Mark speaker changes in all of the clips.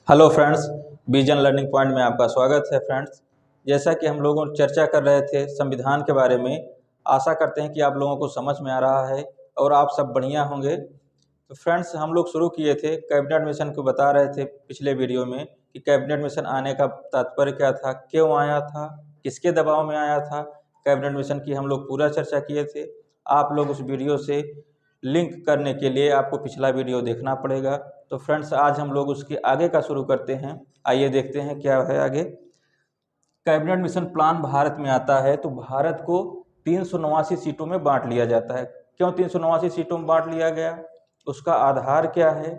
Speaker 1: Hello friends, vision learning point में आपका स्वागत है। फ्रेंड्स, जैसा कि हम लोगों चर्चा कर रहे थे संविधान के बारे में, आशा करते हैं कि आप लोगों को समझ में आ रहा है और आप सब बढ़िया होंगे। तो फ्रेंड्स, हम लोग शुरू किए थे कैबिनेट मिशन को, बता रहे थे पिछले वीडियो में कि कैबिनेट मिशन आने का तात्पर्य क्या था, क्यों आया था, किसके दबाव में आया था। कैबिनेट मिशन की हम लोग पूरा चर्चा किए थे। आप लोग उस वीडियो से लिंक करने के लिए आपको पिछला वीडियो देखना पड़ेगा। तो फ्रेंड्स, आज हम लोग उसके आगे का शुरू करते हैं। आइए देखते हैं क्या है आगे। कैबिनेट मिशन प्लान भारत में आता है तो भारत को 389 सीटों में बांट लिया जाता है। क्यों 389 सीटों में बांट लिया गया, उसका आधार क्या है,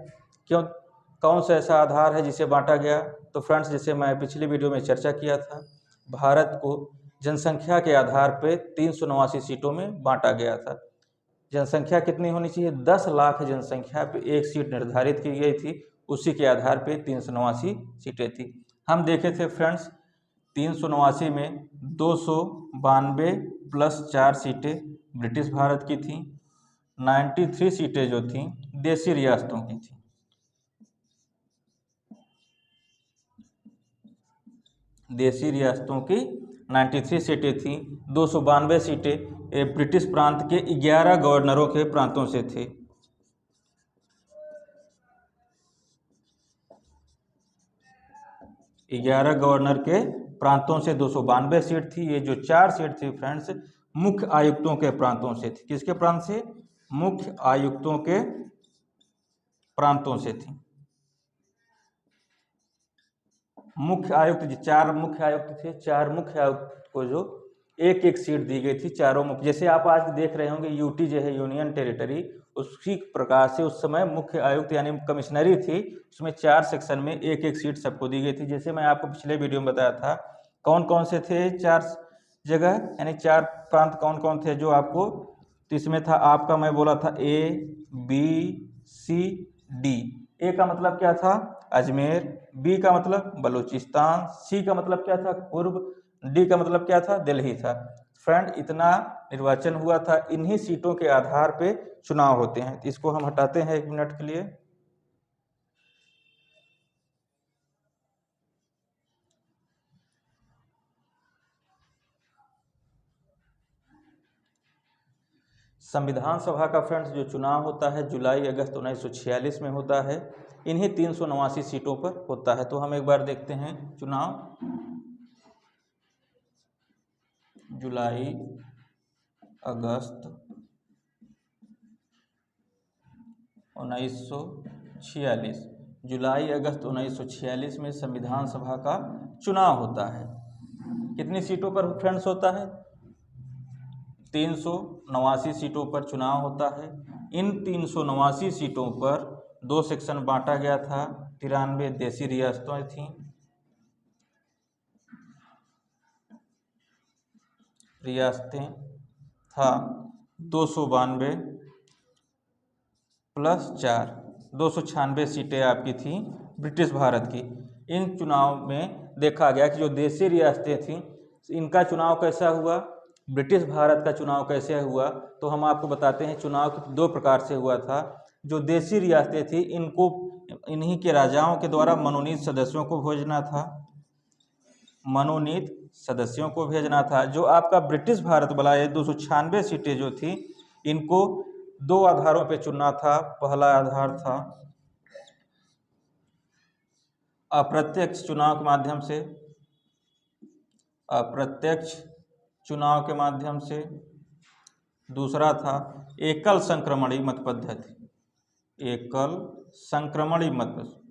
Speaker 1: क्यों, कौन सा ऐसा आधार है जिसे बांटा गया। तो फ्रेंड्स, जैसे मैं पिछली वीडियो में चर्चा किया था, भारत को जनसंख्या के आधार पर 389 सीटों में बांटा गया था। जनसंख्या कितनी होनी चाहिए, 10 लाख जनसंख्या पे एक सीट निर्धारित की गई थी। उसी के आधार पे 389 सीटें थी। हम देखे थे फ्रेंड्स, 389 में 292 प्लस 4 सीटें ब्रिटिश भारत की थी। 93 सीटें जो थी देशी रियासतों की थी। देशी रियासतों की 93 सीटें थी। 292 सीटें ब्रिटिश प्रांत के 11 गवर्नरों के प्रांतों से थे। ग्यारह गवर्नर के प्रांतों से 292 सीट थी। ये जो 4 सीट थी फ्रेंड्स, मुख्य आयुक्तों के प्रांतों से थी। किसके प्रांत से, मुख्य आयुक्तों के प्रांतों से थी। मुख्य आयुक्त, 4 मुख्य आयुक्त थे। 4 मुख्य आयुक्त को जो एक एक सीट दी गई थी, चारों मुख्य, जैसे आप आज देख रहे होंगे यूटी जो है यूनियन टेरिटरी, उसी प्रकार से उस समय मुख्य आयुक्त यानी कमिश्नरी थी, उसमें 4 सेक्शन में एक एक सीट सबको दी गई थी। जैसे मैं आपको पिछले वीडियो में बताया था कौन कौन से थे 4 जगह, यानी 4 प्रांत कौन कौन थे जो आपको। तो इसमें था आपका, मैं बोला था ए बी सी डी। ए का मतलब क्या था, अजमेर। बी का मतलब बलूचिस्तान। सी का मतलब क्या था, पूर्व। डी का मतलब क्या था, दिल्ली था। फ्रेंड, इतना निर्वाचन हुआ था। इन्हीं सीटों के आधार पे चुनाव होते हैं। इसको हम हटाते हैं 1 मिनट के लिए। संविधान सभा का फ्रेंड्स जो चुनाव होता है जुलाई अगस्त 1946 में होता है। इन्हीं 389 सीटों पर होता है। तो हम एक बार देखते हैं चुनाव जुलाई अगस्त 1946। जुलाई अगस्त 1946 में संविधान सभा का चुनाव होता है। कितनी सीटों पर फ्रेंड्स होता है, 389 सीटों पर चुनाव होता है। इन 389 सीटों पर 2 सेक्शन बांटा गया था। 93 देशी रियासतें थीं। रियासतें था 292 प्लस 4, 296 सीटें आपकी थी ब्रिटिश भारत की। इन चुनाव में देखा गया कि जो देशी रियासतें थीं, इनका चुनाव कैसा हुआ, ब्रिटिश भारत का चुनाव कैसे हुआ। तो हम आपको बताते हैं चुनाव 2 प्रकार से हुआ था। जो देशी रियासतें थी, इनको इन्हीं के राजाओं के द्वारा मनोनीत सदस्यों को भेजना था। मनोनीत सदस्यों को भेजना था। जो आपका ब्रिटिश भारत वाला ये 296 सीटें जो थी, इनको 2 आधारों पे चुनना था। पहला आधार था अप्रत्यक्ष चुनाव के माध्यम से, अप्रत्यक्ष चुनाव के माध्यम से। दूसरा था एकल संक्रमणी मत पद्धति, एकल संक्रमणी मत।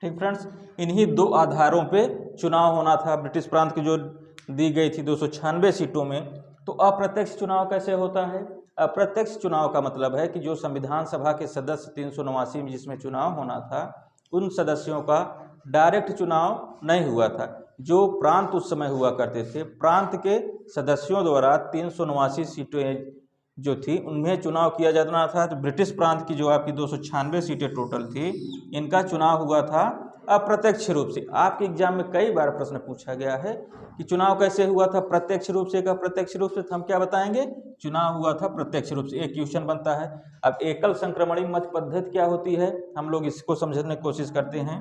Speaker 1: ठीक फ्रेंड्स, इन्हीं 2 आधारों पे चुनाव होना था। ब्रिटिश प्रांत की जो दी गई थी 296 सीटों में। तो अप्रत्यक्ष चुनाव कैसे होता है, अप्रत्यक्ष चुनाव का मतलब है कि जो संविधान सभा के सदस्य 389 में जिसमें चुनाव होना था, उन सदस्यों का डायरेक्ट चुनाव नहीं हुआ था। जो प्रांत उस समय हुआ करते थे, प्रांत के सदस्यों द्वारा 389 सीटें जो थी उनमें चुनाव किया जाना था। तो ब्रिटिश प्रांत की जो आपकी 296 सीटें टोटल थी, इनका चुनाव हुआ था अप्रत्यक्ष रूप से। आपके एग्जाम में कई बार प्रश्न पूछा गया है कि चुनाव कैसे हुआ था, प्रत्यक्ष रूप से का अप्रत्यक्ष रूप से। तो हम क्या बताएंगे, चुनाव हुआ था प्रत्यक्ष रूप से। एक क्वेश्चन बनता है। अब एकल संक्रमणीय मत पद्धति क्या होती है, हम लोग इसको समझने की कोशिश करते हैं।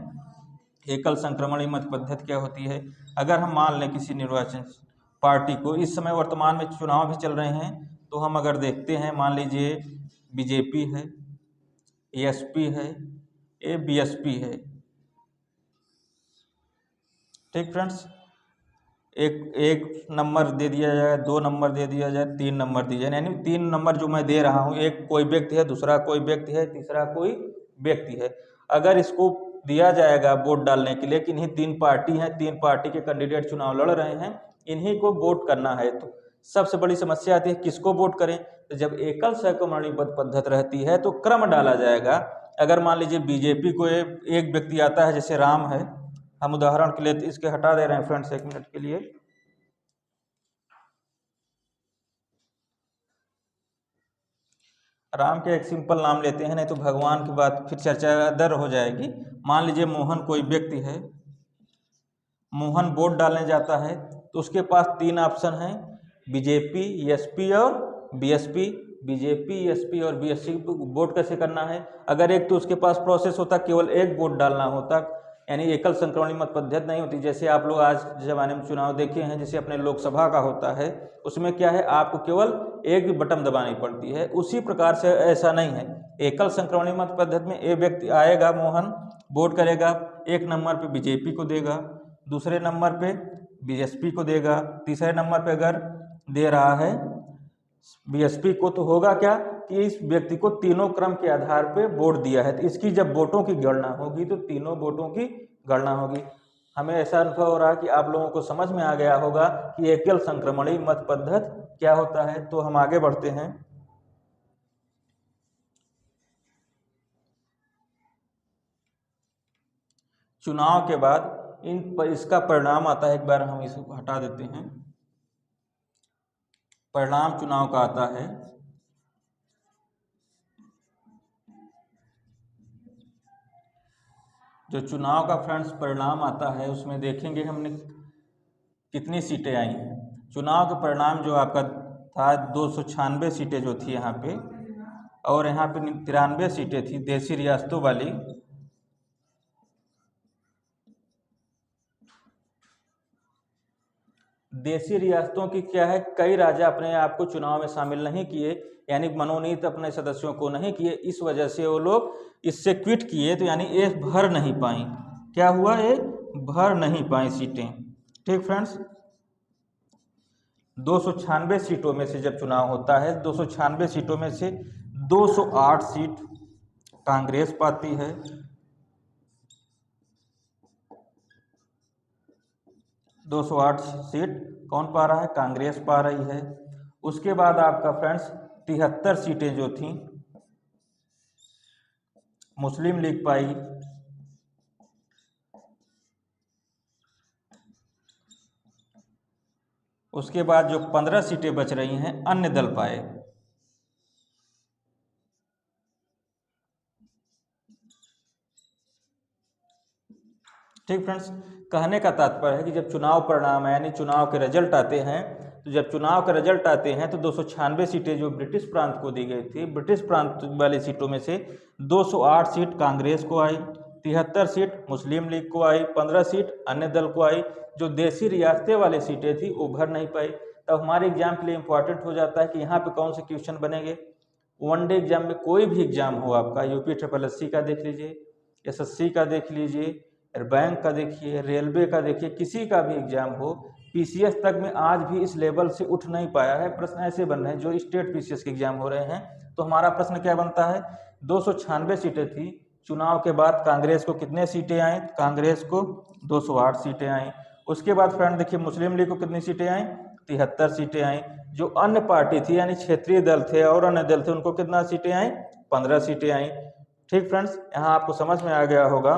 Speaker 1: एकल संक्रमणीय मत पद्धति क्या होती है, अगर हम मान लें किसी निर्वाचन पार्टी को, इस समय वर्तमान में चुनाव भी चल रहे हैं, तो हम अगर देखते हैं, मान लीजिए बीजेपी है, एएसपी है, बीएसपी है। ठीक फ्रेंड्स, एक नंबर दे दिया जाए, 2 नंबर दे दिया जाए, 3 नंबर दिया जाए, यानी 3 नंबर जो मैं दे रहा हूँ, एक कोई व्यक्ति है, दूसरा कोई व्यक्ति है, तीसरा कोई व्यक्ति है। अगर इसको दिया जाएगा वोट डालने के लिए कि इन्हीं 3 पार्टी हैं, 3 पार्टी के कैंडिडेट चुनाव लड़ रहे हैं, इन्हीं को वोट करना है, तो सबसे बड़ी समस्या आती है किसको वोट करें। तो जब एकल संक्रमणीय मत पद्धति रहती है तो क्रम डाला जाएगा। अगर मान लीजिए बीजेपी को एक व्यक्ति आता है, जैसे राम है, हम उदाहरण के लिए इसके हटा दे रहे हैं फ्रेंड्स 1 मिनट के लिए। राम के एक सिंपल नाम लेते हैं, नहीं तो भगवान की बात फिर चर्चा अदर हो जाएगी। मान लीजिए मोहन कोई व्यक्ति है, मोहन वोट डालने जाता है, तो उसके पास 3 ऑप्शन हैं, बीजेपी, एसपी और बीएसपी। बीजेपी, एसपी और बीएसपी वोट कैसे करना है। अगर एक तो उसके पास प्रोसेस होता, केवल एक वोट डालना होता, यानी एकल संक्रमणीय मत पद्धति नहीं होती। जैसे आप लोग आज जमाने में चुनाव देखे हैं, जैसे अपने लोकसभा का होता है, उसमें क्या है, आपको केवल एक बटन दबानी पड़ती है। उसी प्रकार से ऐसा नहीं है, एकल संक्रमणीय मत पद्धति में एक व्यक्ति आएगा, मोहन वोट करेगा, 1 नंबर पे बीजेपी को देगा, दूसरे नंबर पे बीएसपी को देगा, तीसरे नंबर पे अगर दे रहा है बीएसपी को, तो होगा क्या कि इस व्यक्ति को तीनों क्रम के आधार पे वोट दिया है, तो इसकी जब वोटों की गणना होगी तो तीनों वोटों की गणना होगी। हमें ऐसा अनुभव हो रहा है कि आप लोगों को समझ में आ गया होगा कि एकल संक्रमणीय मत पद्धति क्या होता है। तो हम आगे बढ़ते हैं। चुनाव के बाद इसका परिणाम आता है, एक बार हम इसको हटा देते हैं। परिणाम चुनाव का आता है। जो चुनाव का फ्रेंड्स परिणाम आता है, उसमें देखेंगे हमने कितनी सीटें आई हैं। चुनाव के परिणाम जो आपका था, 296 सीटें जो थी यहाँ पे, और यहाँ पे 93 सीटें थी देशी रियासतों वाली। देशी रियासतों की क्या है, कई राजा अपने आप को चुनाव में शामिल नहीं किए, यानी मनोनीत अपने सदस्यों को नहीं किए, इस वजह से वो लोग इससे क्विट किए, तो यानी ये भर नहीं पाई। क्या हुआ, ये भर नहीं पाई सीटें। ठीक फ्रेंड्स, 296 सीटों में से जब चुनाव होता है, 296 सीटों में से 208 सीट कांग्रेस पाती है, 208 सीट कौन पा रहा है, कांग्रेस पा रही है। उसके बाद आपका फ्रेंड्स 73 सीटें जो थी मुस्लिम लीग पाई, उसके बाद जो 15 सीटें बच रही हैं अन्य दल पाए। ठीक फ्रेंड्स, कहने का तात्पर्य है कि जब चुनाव परिणाम है, यानी चुनाव के रिजल्ट आते हैं, तो जब चुनाव के रिजल्ट आते हैं तो 296 सीटें जो ब्रिटिश प्रांत को दी गई थी, ब्रिटिश प्रांत वाली सीटों में से 208 सीट कांग्रेस को आई, 73 सीट मुस्लिम लीग को आई, 15 सीट अन्य दल को आई। जो देशी रियासतें वाली सीटें थी वो भर नहीं पाई। तब हमारे एग्जाम के लिए इंपॉर्टेंट हो जाता है कि यहाँ पे कौन से क्वेश्चन बनेंगे। वनडे एग्जाम में कोई भी एग्जाम हो आपका, यूपी SSSC का देख लीजिए, SSC का देख लीजिए, बैंक का देखिए, रेलवे का देखिए, किसी का भी एग्जाम हो, PCS तक में आज भी इस लेवल से उठ नहीं पाया है। प्रश्न ऐसे बन रहे हैं जो स्टेट PCS के एग्जाम हो रहे हैं। तो हमारा प्रश्न क्या बनता है, 296 सीटें थी, चुनाव के बाद कांग्रेस को कितने सीटें आई, कांग्रेस को 208 सीटें आई। उसके बाद फ्रेंड देखिए मुस्लिम लीग को कितनी सीटें आई, 73 सीटें आई। जो अन्य पार्टी थी यानी क्षेत्रीय दल थे और अन्य दल थे, उनको कितना सीटें आई, 15 सीटें आई। ठीक फ्रेंड्स, यहाँ आपको समझ में आ गया होगा।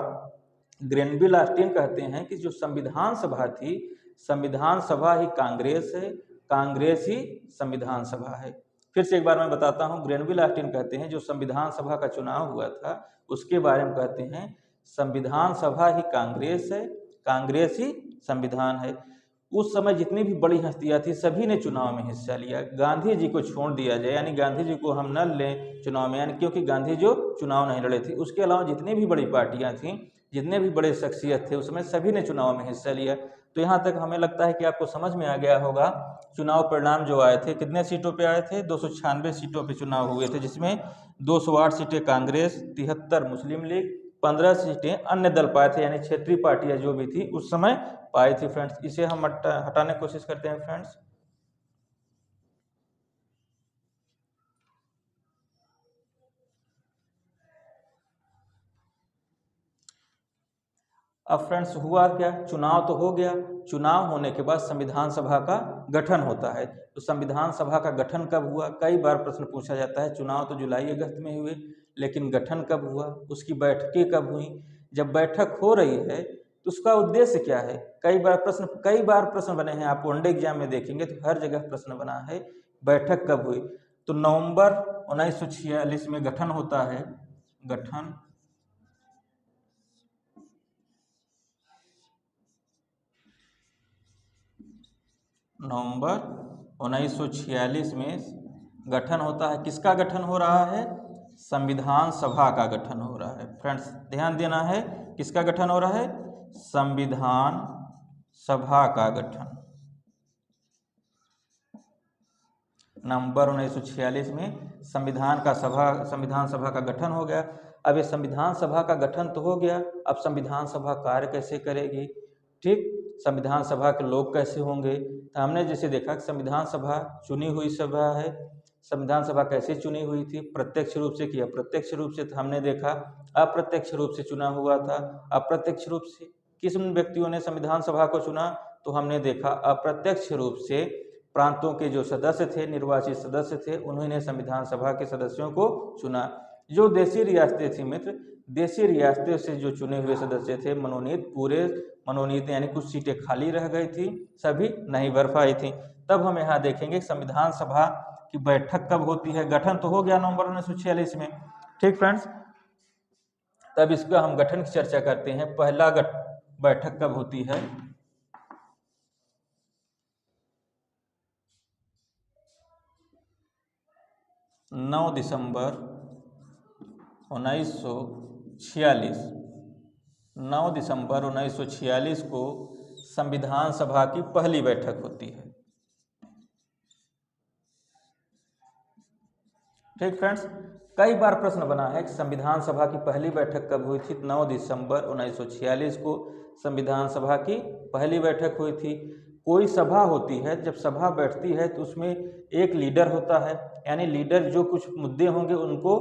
Speaker 1: ग्रेनविल ऑस्टिन कहते हैं कि जो संविधान सभा थी, संविधान सभा ही कांग्रेस है, कांग्रेस ही संविधान सभा है। फिर से एक बार मैं बताता हूँ, ग्रेनविल ऑस्टिन कहते हैं जो संविधान सभा का चुनाव हुआ था उसके बारे में कहते हैं संविधान सभा ही कांग्रेस है, कांग्रेस ही संविधान है। उस समय जितनी भी बड़ी हस्तियां थी सभी ने चुनाव में हिस्सा लिया। गांधी जी को छोड़ दिया जाए, यानी गांधी जी को हम न लें चुनाव में, यानी क्योंकि गांधी जो चुनाव नहीं लड़े थे, उसके अलावा जितनी भी बड़ी पार्टियां थीं, जितने भी बड़े शख्सियत थे उसमें सभी ने चुनाव में हिस्सा लिया। तो यहाँ तक हमें लगता है कि आपको समझ में आ गया होगा। चुनाव परिणाम जो आए थे, कितने सीटों पे आए थे? 296 सीटों पे चुनाव हुए थे, जिसमें 208 सीटें कांग्रेस, 73 मुस्लिम लीग, 15 सीटें अन्य दल पाए थे, यानी क्षेत्रीय पार्टियां जो भी थी उस समय पाई थी फ्रेंड्स। इसे हम हटाने की कोशिश करते हैं फ्रेंड्स। अब फ्रेंड्स हुआ क्या? चुनाव तो हो गया। चुनाव होने के बाद संविधान सभा का गठन होता है। तो संविधान सभा का गठन कब हुआ? कई बार प्रश्न पूछा जाता है। चुनाव तो जुलाई अगस्त में हुए, लेकिन गठन कब हुआ, उसकी बैठकें कब हुई? जब बैठक हो रही है तो उसका उद्देश्य क्या है? कई बार प्रश्न बने हैं। आप वनडे एग्जाम में देखेंगे तो हर जगह प्रश्न बना है बैठक कब हुई। तो नवंबर 1946 में गठन होता है। गठन नवंबर 1946 में गठन होता है। किसका गठन हो रहा है? संविधान सभा का गठन हो रहा है। फ्रेंड्स ध्यान देना है, किसका गठन हो रहा है? संविधान सभा का गठन। नवंबर 1946 में संविधान सभा का गठन हो गया। अब ये संविधान सभा का गठन तो हो गया, अब संविधान सभा कार्य कैसे करेगी? ठीक, संविधान सभा के लोग कैसे होंगे? तो हमने जैसे देखा कि संविधान सभा चुनी हुई सभा है। संविधान सभा कैसे चुनी हुई थी? प्रत्यक्ष रूप से कि अप्रत्यक्ष रूप से? तो हमने देखा अप्रत्यक्ष रूप से चुना हुआ था। अप्रत्यक्ष रूप से किस व्यक्तियों ने संविधान सभा को चुना? तो हमने देखा अप्रत्यक्ष रूप से प्रांतों के जो सदस्य थे, निर्वाचित सदस्य थे, उन्होंने संविधान सभा के सदस्यों को चुना। जो देशी रियासतें थी मित्र, देशी रियासतों से जो चुने हुए सदस्य थे मनोनीत, पूरे मनोनीत यानी कुछ सीटें खाली रह गई थी, सभी नहीं भर पाई थी। तब हम यहाँ देखेंगे संविधान सभा की बैठक कब होती है। गठन तो हो गया नवंबर 1946 में। ठीक फ्रेंड्स, तब इसका हम गठन की चर्चा करते हैं। पहला बैठक कब होती है? 9 दिसंबर 1946। 9 दिसंबर 1946 को संविधान सभा की पहली बैठक होती है। ठीक फ्रेंड्स, कई बार प्रश्न बना है कि संविधान सभा की पहली बैठक कब हुई थी? 9 दिसंबर 1946 को संविधान सभा की पहली बैठक हुई थी। कोई सभा होती है, जब सभा बैठती है तो उसमें एक लीडर होता है, यानी लीडर जो कुछ मुद्दे होंगे उनको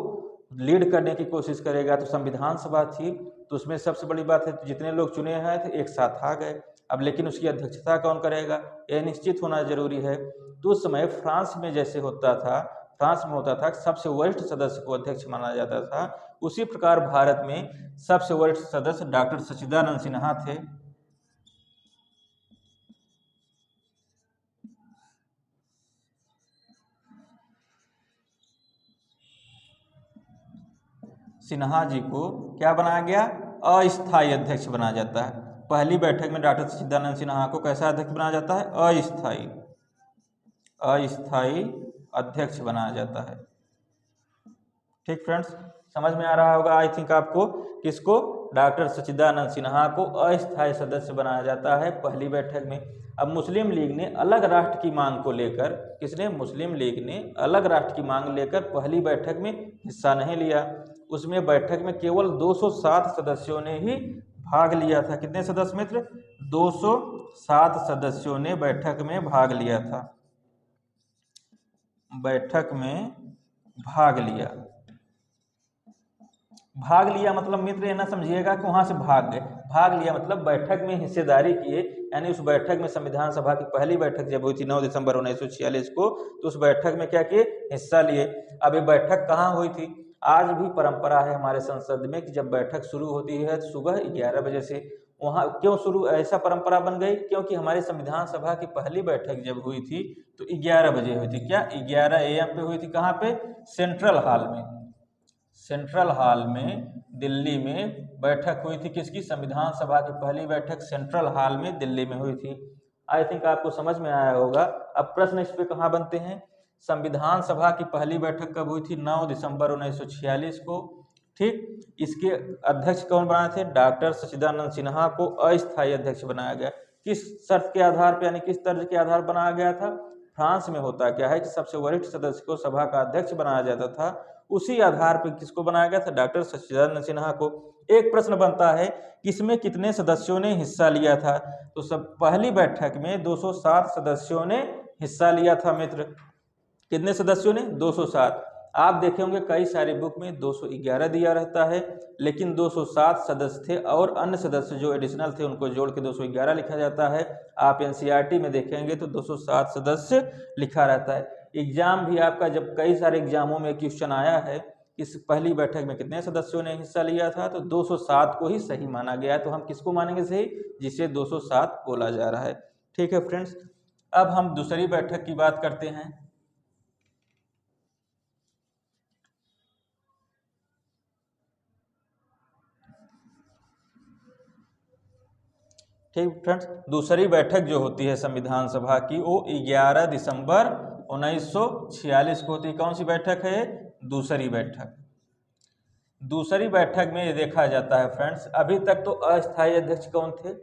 Speaker 1: लीड करने की कोशिश करेगा। तो संविधान सभा थी तो उसमें सबसे बड़ी बात है जितने लोग चुने हैं थे एक साथ आ गए। अब लेकिन उसकी अध्यक्षता कौन करेगा, यह निश्चित होना जरूरी है। तो उस समय फ्रांस में जैसे होता था, फ्रांस में होता था कि सबसे वरिष्ठ सदस्य को अध्यक्ष माना जाता था, उसी प्रकार भारत में सबसे वरिष्ठ सदस्य डॉक्टर सच्चिदानंद सिन्हा थे। सिन्हा जी को क्या बनाया गया? अस्थायी अध्यक्ष बनाया जाता है। पहली बैठक में डॉक्टर सच्चिदानंद सिन्हा को कैसा अध्यक्ष बनाया जाता है? अस्थायी अध्यक्ष बनाया जाता है। ठीक फ्रेंड्स, समझ में आ रहा होगा आई थिंक आपको। किसको? डॉक्टर सच्चिदानंद सिन्हा को अस्थायी सदस्य बनाया जाता है पहली बैठक में। अब मुस्लिम लीग ने अलग राष्ट्र की मांग को लेकर, किसने? मुस्लिम लीग ने अलग राष्ट्र की मांग लेकर पहली बैठक में हिस्सा नहीं लिया। उसमें बैठक में केवल 207 सदस्यों ने ही भाग लिया था। कितने सदस्य मित्र? 207 सदस्यों ने बैठक में भाग लिया था। बैठक में भाग लिया मतलब मित्र ये ना समझिएगा कि वहां से भाग गए। भाग लिया मतलब बैठक में हिस्सेदारी किए, यानी उस बैठक में संविधान सभा की पहली बैठक जब हुई थी 9 दिसंबर 1946 को, तो उस बैठक में क्या किए? हिस्सा लिए। अब ये बैठक कहाँ हुई थी? आज भी परंपरा है हमारे संसद में कि जब बैठक शुरू होती है तो सुबह 11 बजे से। वहाँ क्यों शुरू ऐसा परंपरा बन गई? क्योंकि हमारी संविधान सभा की पहली बैठक जब हुई थी तो 11 बजे हुई थी। क्या 11 AM पे हुई थी? कहाँ पे? सेंट्रल हॉल में। सेंट्रल हॉल में दिल्ली में बैठक हुई थी किसकी? संविधान सभा की पहली बैठक सेंट्रल हॉल में दिल्ली में हुई थी। आई थिंक आपको समझ में आया होगा। अब प्रश्न इस पे कहाँ बनते हैं? संविधान सभा की पहली बैठक कब हुई थी? 9 दिसंबर 1946 को। ठीक, इसके अध्यक्ष कौन बनाए थे? डॉक्टर सच्चिदानंद सिन्हा को अस्थायी अध्यक्ष बनाया गया। किस शर्त के आधार पर, यानी किस तर्ज के आधार बनाया गया था? फ्रांस में होता क्या है कि सबसे वरिष्ठ सदस्य को सभा का अध्यक्ष बनाया जाता था, उसी आधार पर किसको बनाया गया था? डॉक्टर सच्चिदानंद सिन्हा को। एक प्रश्न बनता है कि इसमें कितने सदस्यों ने हिस्सा लिया था? तो सब पहली बैठक में 207 सदस्यों ने हिस्सा लिया था मित्र। कितने सदस्यों ने? 207। आप देखे होंगे कई सारी बुक में 211 दिया रहता है, लेकिन 207 सदस्य थे और अन्य सदस्य जो एडिशनल थे उनको जोड़ के 211 लिखा जाता है। आप एनसीईआरटी में देखेंगे तो 207 सदस्य लिखा रहता है। एग्जाम भी आपका जब कई सारे एग्जामों में क्वेश्चन आया है इस पहली बैठक में कितने सदस्यों ने हिस्सा लिया था, तो 207 को ही सही माना गया है। तो हम किसको मानेंगे सही? जिसे 207 बोला जा रहा है। ठीक है फ्रेंड्स, अब हम दूसरी बैठक की बात करते हैं। ठीक फ्रेंड्स, दूसरी बैठक जो होती है संविधान सभा की वो 11 दिसंबर 1946 को होती है। कौन सी बैठक है? दूसरी बैठक। दूसरी बैठक में ये देखा जाता है फ्रेंड्स, अभी तक तो अस्थायी अध्यक्ष कौन थे?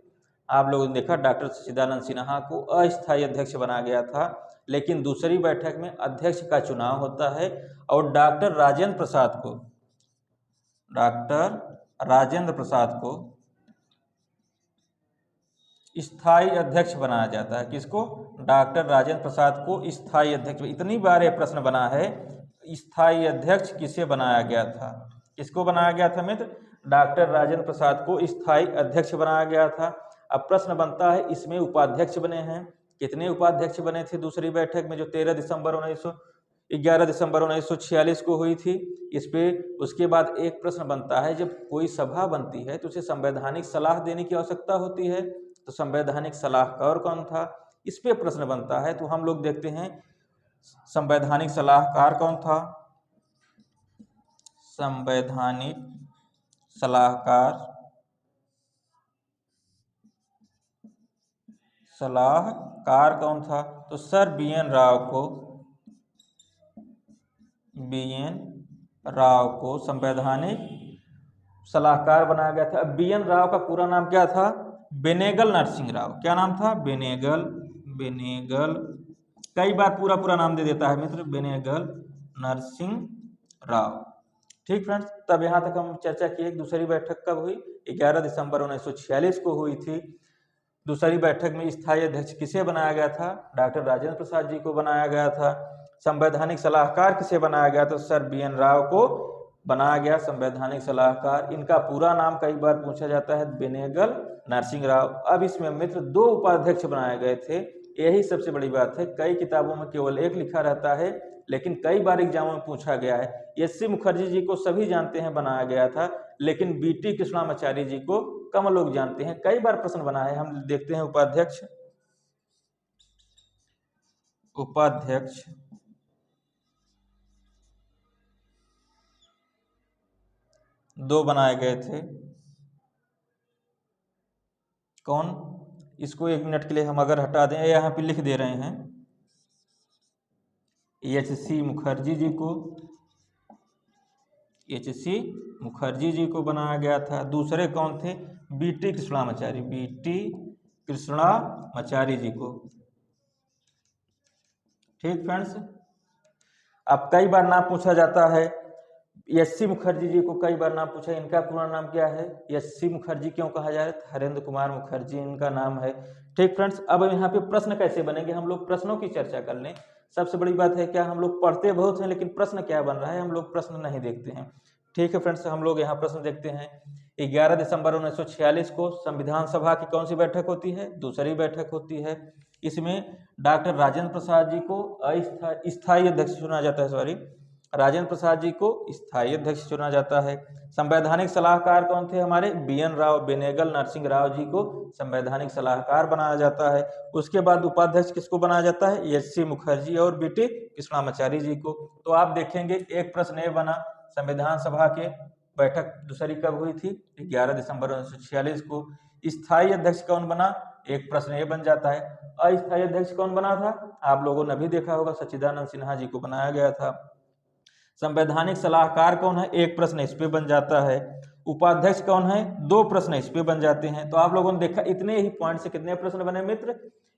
Speaker 1: आप लोगों ने देखा डॉक्टर सच्चिदानंद सिन्हा को अस्थायी अध्यक्ष बनाया गया था, लेकिन दूसरी बैठक में अध्यक्ष का चुनाव होता है और डॉक्टर राजेंद्र प्रसाद को स्थायी अध्यक्ष बनाया जाता है। किसको? डॉक्टर राजेंद्र प्रसाद को स्थायी अध्यक्ष। इतनी बार ये प्रश्न बना है, स्थायी अध्यक्ष किसे बनाया गया था? किसको बनाया गया था मित्र? डॉक्टर राजेंद्र प्रसाद को स्थायी अध्यक्ष बनाया गया था। अब प्रश्न बनता है इसमें उपाध्यक्ष बने हैं। कितने उपाध्यक्ष बने थे दूसरी बैठक में जो 11 दिसंबर 1946 को हुई थी? इस पे उसके बाद एक प्रश्न बनता है, जब कोई सभा बनती है तो उसे संवैधानिक सलाह देने की आवश्यकता होती है, तो संवैधानिक सलाहकार कौन था? इस पे प्रश्न बनता है। तो हम लोग देखते हैं संवैधानिक सलाहकार कौन था। संवैधानिक सलाहकार कौन था? तो सर बी.एन. राव को संवैधानिक सलाहकार बनाया गया था। अब बी.एन. राव का पूरा नाम क्या था? बेनेगल नरसिंह राव। क्या नाम था? बेनेगल। कई बार पूरा नाम दे देता है मित्र, बेनेगल नरसिंह राव। ठीक फ्रेंड्स, तब यहाँ तक हम चर्चा किए। दूसरी बैठक कब हुई? 11 दिसंबर 1946 को हुई थी। दूसरी बैठक में स्थायी अध्यक्ष किसे बनाया गया था? डॉक्टर राजेंद्र प्रसाद जी को बनाया गया था। संवैधानिक सलाहकार किसे बनाया गया? तो सर बी.एन. राव को बनाया गया संवैधानिक सलाहकार। इनका पूरा नाम कई बार पूछा जाता है, बेनेगल नरसिंह राव। अब इसमें मित्र 2 उपाध्यक्ष बनाए गए थे, यही सबसे बड़ी बात है। कई किताबों में केवल एक लिखा रहता है, लेकिन कई बार एग्जामों में पूछा गया है। एस.सी. मुखर्जी जी को सभी जानते हैं बनाया गया था, लेकिन बी.टी. कृष्णामाचारी जी को कम लोग जानते हैं। कई बार प्रश्न बना है। हम देखते हैं उपाध्यक्ष 2 बनाए गए थे। कौन? इसको 1 मिनट के लिए हम अगर हटा दें, यहाँ पे लिख दे रहे हैं, एच.सी. मुखर्जी जी को बनाया गया था। दूसरे कौन थे? बी.टी. कृष्णामाचारी जी को। ठीक फ्रेंड्स, अब कई बार नाम पूछा जाता है। एस.सी. मुखर्जी जी को कई बार नाम पूछा। इनका पूरा नाम क्या है? एस.सी. मुखर्जी क्यों कहा जा रहा है? हरेंद्र कुमार मुखर्जी इनका नाम है। ठीक फ्रेंड्स, अब यहाँ पे प्रश्न कैसे बनेंगे, हम लोग प्रश्नों की चर्चा कर लें। सबसे बड़ी बात है क्या, हम लोग पढ़ते बहुत हैं लेकिन प्रश्न क्या बन रहा है हम लोग प्रश्न नहीं देखते हैं। ठीक है फ्रेंड्स, हम लोग यहाँ प्रश्न देखते हैं। 11 दिसंबर 1946 को संविधान सभा की कौन सी बैठक होती है? दूसरी बैठक होती है। इसमें डॉक्टर राजेंद्र प्रसाद जी को स्थायी अध्यक्ष चुना जाता है। राजेंद्र प्रसाद जी को स्थायी अध्यक्ष चुना जाता है। संवैधानिक सलाहकार कौन थे हमारे? बी.एन. राव, बेनेगल नरसिंह राव जी को संवैधानिक सलाहकार बनाया जाता है। उसके बाद उपाध्यक्ष किसको बनाया जाता है? एच.सी. मुखर्जी और बी.टी. कृष्णामाचारी जी को। तो आप देखेंगे एक प्रश्न ये बना संविधान सभा के बैठक दूसरी कब हुई थी? 11 दिसंबर 1946 को। स्थायी अध्यक्ष कौन बना? एक प्रश्न ये बन जाता है। अस्थायी अध्यक्ष कौन बना था? आप लोगों ने भी देखा होगा, सच्चिदानंद सिन्हा जी को बनाया गया था। संवैधानिक सलाहकार कौन है? एक प्रश्न इस पे बन जाता है। उपाध्यक्ष कौन है? दो प्रश्न इस पे बन जाते हैं। तो आप लोगों ने देखा इतने ही पॉइंट से कितने प्रश्न बने मित्र?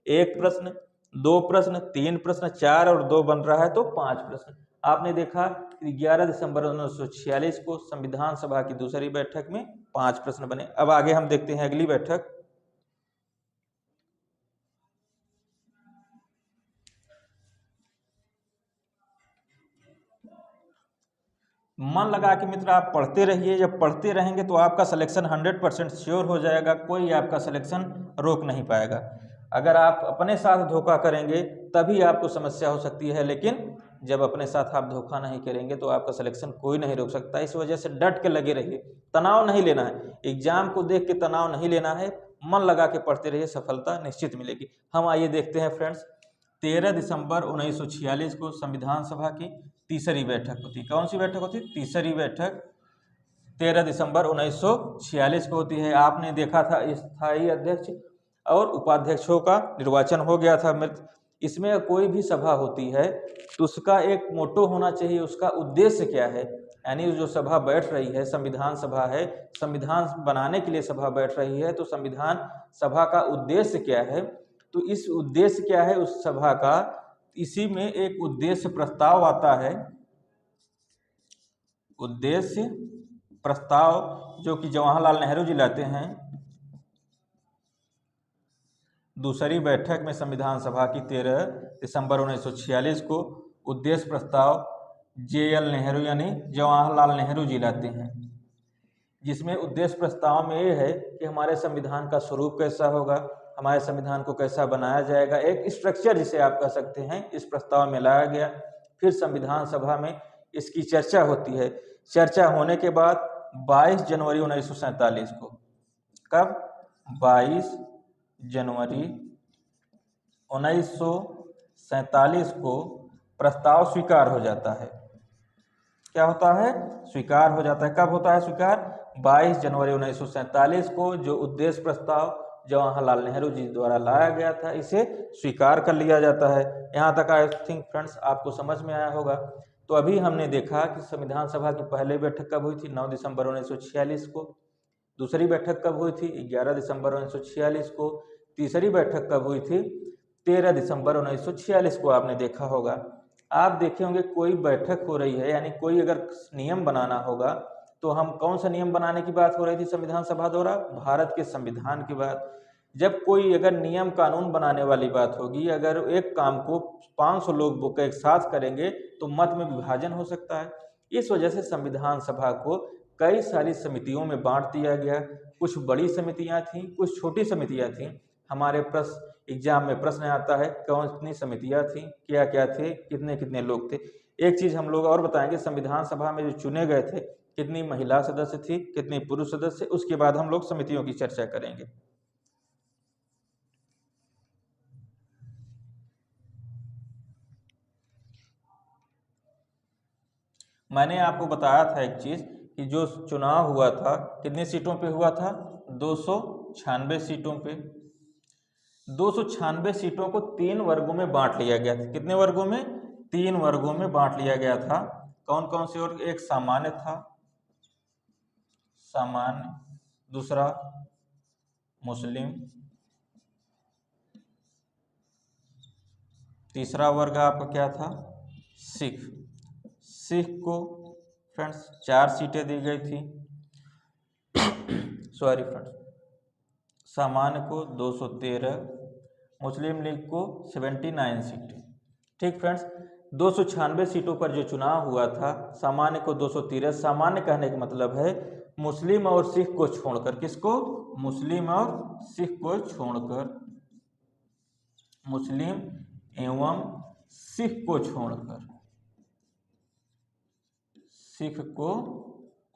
Speaker 1: एक प्रश्न, दो प्रश्न, तीन प्रश्न, चार और दो बन रहा है तो 5 प्रश्न। आपने देखा 11 दिसंबर 1946 को संविधान सभा की दूसरी बैठक में 5 प्रश्न बने। अब आगे हम देखते हैं अगली बैठक। मन लगा के मित्र आप पढ़ते रहिए। जब पढ़ते रहेंगे तो आपका सिलेक्शन 100% श्योर हो जाएगा, कोई आपका सिलेक्शन रोक नहीं पाएगा। अगर आप अपने साथ धोखा करेंगे तभी आपको समस्या हो सकती है, लेकिन जब अपने साथ आप धोखा नहीं करेंगे तो आपका सिलेक्शन कोई नहीं रोक सकता। इस वजह से डट के लगे रहिए, तनाव नहीं लेना है, एग्जाम को देख के तनाव नहीं लेना है, मन लगा के पढ़ते रहिए, सफलता निश्चित मिलेगी। हम आइए देखते हैं फ्रेंड्स, 13 दिसंबर 1946 को संविधान सभा की तीसरी बैठक होती। कौन सी बैठक होती? तीसरी बैठक 13 दिसंबर 1946 को होती है। आपने देखा था स्थायी अध्यक्ष और उपाध्यक्षों का निर्वाचन हो गया था मित्र। इसमें कोई भी सभा होती है तो उसका एक मोटो होना चाहिए, उसका उद्देश्य क्या है, यानी जो सभा बैठ रही है, संविधान सभा है, संविधान बनाने के लिए सभा बैठ रही है, तो संविधान सभा का उद्देश्य क्या है, तो इस उद्देश्य क्या है उस सभा का, इसी में एक उद्देश्य प्रस्ताव आता है। उद्देश्य प्रस्ताव जो कि जवाहरलाल नेहरू जी लाते हैं। दूसरी बैठक में संविधान सभा की 13 दिसंबर 1946 को उद्देश्य प्रस्ताव JL नेहरू यानी जवाहरलाल नेहरू जी लाते हैं, जिसमें उद्देश्य प्रस्ताव में ये है कि हमारे संविधान का स्वरूप कैसा होगा, हमारे संविधान को कैसा बनाया जाएगा, एक स्ट्रक्चर जिसे आप कह सकते हैं, इस प्रस्ताव में लाया गया। फिर संविधान सभा में इसकी चर्चा होती है। चर्चा होने के बाद 22 जनवरी 1947 को, कब? 22 जनवरी 1947 को प्रस्ताव स्वीकार हो जाता है। क्या होता है? स्वीकार हो जाता है। कब होता है स्वीकार? 22 जनवरी 1947 को जो उद्देश्य प्रस्ताव जवाहरलाल नेहरू जी द्वारा लाया गया था, इसे स्वीकार कर लिया जाता है। यहाँ तक आई थिंक फ्रेंड्स आपको समझ में आया होगा। तो अभी हमने देखा कि संविधान सभा की पहली बैठक कब हुई थी? 9 दिसंबर 1946 को। दूसरी बैठक कब हुई थी? 11 दिसंबर 1946 को। तीसरी बैठक कब हुई थी? 13 दिसंबर 1946 को। आपने देखा होगा, आप देखे होंगे कोई बैठक हो रही है, यानी कोई अगर नियम बनाना होगा तो हम कौन सा नियम बनाने की बात हो रही थी संविधान सभा द्वारा? भारत के संविधान की बात। जब कोई अगर नियम कानून बनाने वाली बात होगी, अगर एक काम को 500 लोग एक साथ करेंगे तो मत में विभाजन हो सकता है। इस वजह से संविधान सभा को कई सारी समितियों में बांट दिया गया। कुछ बड़ी समितियां थीं, कुछ छोटी समितियां थीं। हमारे एग्जाम में प्रश्न आता है कौन कितनी समितियां थीं, क्या क्या थे, कितने कितने लोग थे। एक चीज हम लोग और बताएंगे, संविधान सभा में जो चुने गए थे कितनी महिला सदस्य थी, कितने पुरुष सदस्य, उसके बाद हम लोग समितियों की चर्चा करेंगे। मैंने आपको बताया था एक चीज कि जो चुनाव हुआ था कितनी सीटों पे हुआ था? 296 सीटों पे। 296 सीटों को 3 वर्गों में बांट लिया गया था। कितने वर्गों में? 3 वर्गों में बांट लिया गया था। कौन कौन से वर्ग? एक सामान्य था, सामान्य, दूसरा मुस्लिम, तीसरा वर्ग आपका क्या था? सिख। सिख को फ्रेंड्स 4 सीटें दी गई थी। सॉरी फ्रेंड्स, सामान्य को 213, मुस्लिम लीग को 79 सीटें। ठीक फ्रेंड्स, 296 सीटों पर जो चुनाव हुआ था, सामान्य को 213, सामान्य कहने का मतलब है मुस्लिम और सिख को छोड़कर। किसको? मुस्लिम और सिख को छोड़कर, मुस्लिम एवं सिख को छोड़कर, सिख को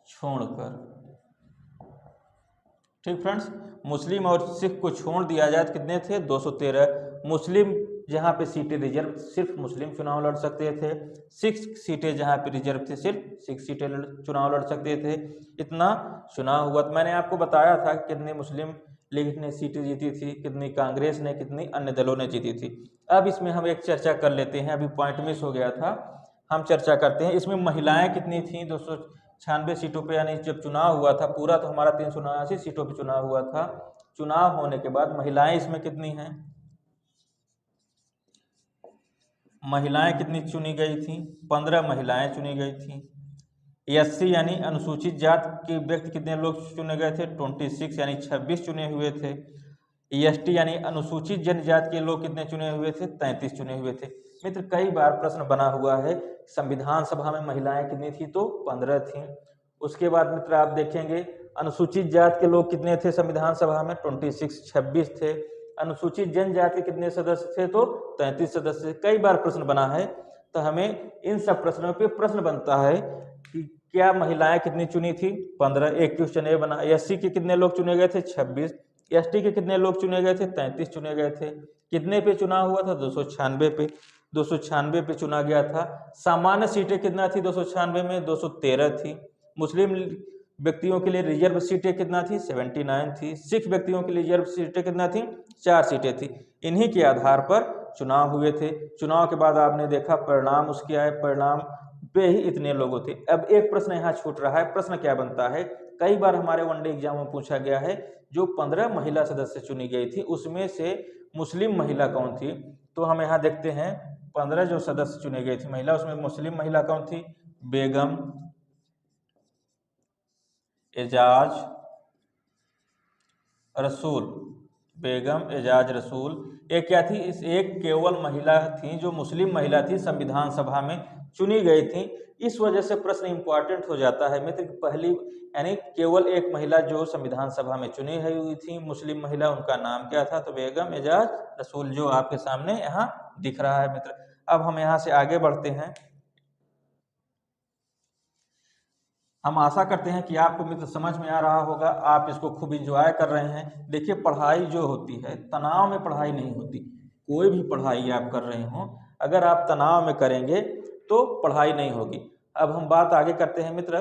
Speaker 1: छोड़कर। ठीक फ्रेंड्स, मुस्लिम और सिख को छोड़ दिया जाए तो कितने थे? 213। मुस्लिम जहाँ पे सीटें रिजर्व सिर्फ मुस्लिम चुनाव लड़ सकते थे, 6 सीटें जहाँ पे रिजर्व थी सिर्फ 6 सीटें चुनाव लड़ सकते थे। इतना चुनाव हुआ। तो मैंने आपको बताया था कि कितने मुस्लिम लीग ने सीटें जीती थी, कितनी कांग्रेस ने, कितनी अन्य दलों ने जीती थी। अब इसमें हम एक चर्चा कर लेते हैं, अभी पॉइंट मिस हो गया था, हम चर्चा करते हैं। इसमें महिलाएं कितनी थी? 296 सीटों पे, यानी जब चुनाव हुआ था पूरा तो हमारा 379 सीटों पे चुनाव हुआ था। चुनाव होने के बाद महिलाएं इसमें कितनी हैं? महिलाएं कितनी चुनी गई थी? 15 महिलाएं चुनी गई थी। एससी यानी अनुसूचित जात के व्यक्ति कितने लोग चुने गए थे? 26 यानी 26 चुने हुए थे। एसटी यानी अनुसूचित जनजाति के लोग कितने चुने हुए थे? 33 चुने हुए थे। मित्र, कई बार प्रश्न बना हुआ है संविधान सभा में महिलाएं कितनी थी? तो 15 थी। उसके बाद मित्र आप देखेंगे अनुसूचित जाति के लोग कितने थे संविधान सभा में? 26 थे। अनुसूचित जनजाति के कितने सदस्य थे? तो 33 सदस्य। कई बार प्रश्न बना है, तो हमें इन सब प्रश्नों पे प्रश्न बनता है कि क्या महिलाएं कितनी चुनी थी? 15। एक क्वेश्चन ये बना। एससी के कितने लोग चुने गए थे? 26। एसटी के कितने लोग चुने गए थे? 33 चुने गए थे। कितने पे चुनाव हुआ था? 296 पे। 296 पे चुना गया था। सामान्य सीटें कितना थी 296 में? 213 थी। मुस्लिम व्यक्तियों के लिए रिजर्व सीटें कितना थी? 79 थी। सिख व्यक्तियों के लिए रिजर्व सीटें कितना थी? 4 सीटें थी। इन्हीं के आधार पर चुनाव हुए थे। चुनाव के बाद आपने देखा परिणाम उसके आए, परिणाम पे ही इतने लोगों थे। अब एक प्रश्न यहाँ छूट रहा है। प्रश्न क्या बनता है? कई बार हमारे वनडे एग्जाम में पूछा गया है, जो 15 महिला सदस्य चुनी गई थी उसमें से मुस्लिम महिला कौन थी? तो हम यहाँ देखते हैं 15 जो सदस्य चुनी गई थी महिला, उसमें मुस्लिम महिला कौन थी? बेगम एजाज रसूल। बेगम एजाज रसूल एक क्या थी? इस एक केवल महिला थी जो मुस्लिम महिला थी, संविधान सभा में चुनी गई थी। इस वजह से प्रश्न इंपॉर्टेंट हो जाता है मित्र। पहली यानी केवल एक महिला जो संविधान सभा में चुनी हुई थी मुस्लिम महिला, उनका नाम क्या था? तो बेगम एजाज रसूल, जो आपके सामने यहाँ दिख रहा है मित्र। अब हम यहाँ से आगे बढ़ते हैं। हम आशा करते हैं कि आपको मित्र समझ में आ रहा होगा, आप इसको खूब इंजॉय कर रहे हैं। देखिए, पढ़ाई जो होती है, तनाव में पढ़ाई नहीं होती। कोई भी पढ़ाई आप कर रहे हो, अगर आप तनाव में करेंगे तो पढ़ाई नहीं होगी। अब हम बात आगे करते हैं मित्र।